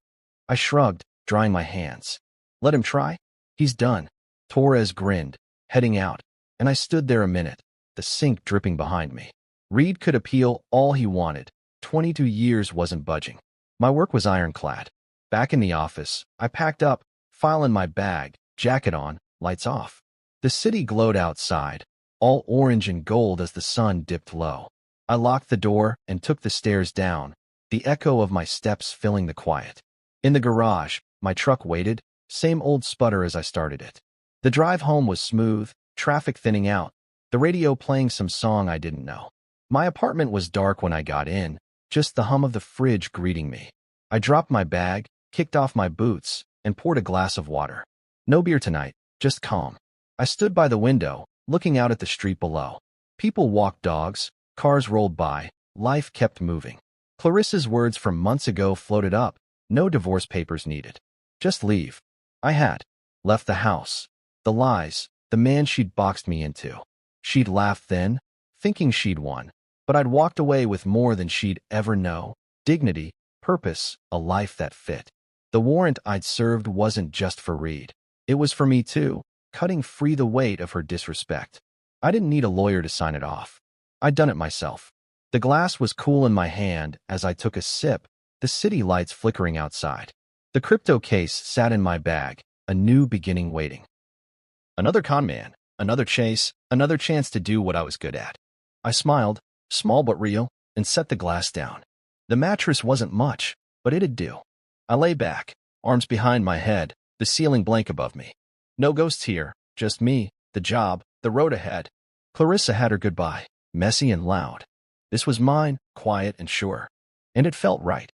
I shrugged, drying my hands. "Let him try?" "He's done." Torres grinned, heading out, and I stood there a minute, the sink dripping behind me. Reed could appeal all he wanted. 22 years wasn't budging. My work was ironclad. Back in the office, I packed up, file in my bag, jacket on, lights off. The city glowed outside, all orange and gold as the sun dipped low. I locked the door and took the stairs down, the echo of my steps filling the quiet. In the garage, my truck waited, same old sputter as I started it. The drive home was smooth, traffic thinning out, the radio playing some song I didn't know. My apartment was dark when I got in, just the hum of the fridge greeting me. I dropped my bag, kicked off my boots, and poured a glass of water. No beer tonight, just calm. I stood by the window, looking out at the street below. People walked dogs, cars rolled by, life kept moving. Clarissa's words from months ago floated up, no divorce papers needed. Just leave. I had. Left the house. The lies, the man she'd boxed me into. She'd laughed then, thinking she'd won. But I'd walked away with more than she'd ever know. Dignity, purpose, a life that fit. The warrant I'd served wasn't just for Reed. It was for me too, cutting free the weight of her disrespect. I didn't need a lawyer to sign it off. I'd done it myself. The glass was cool in my hand as I took a sip, the city lights flickering outside. The crypto case sat in my bag, a new beginning waiting. Another con man, another chase, another chance to do what I was good at. I smiled, small but real, and set the glass down. The mattress wasn't much, but it'd do. I lay back, arms behind my head, the ceiling blank above me. No ghosts here, just me, the job, the road ahead. Clarissa had her goodbye, messy and loud. This was mine, quiet and sure. And it felt right.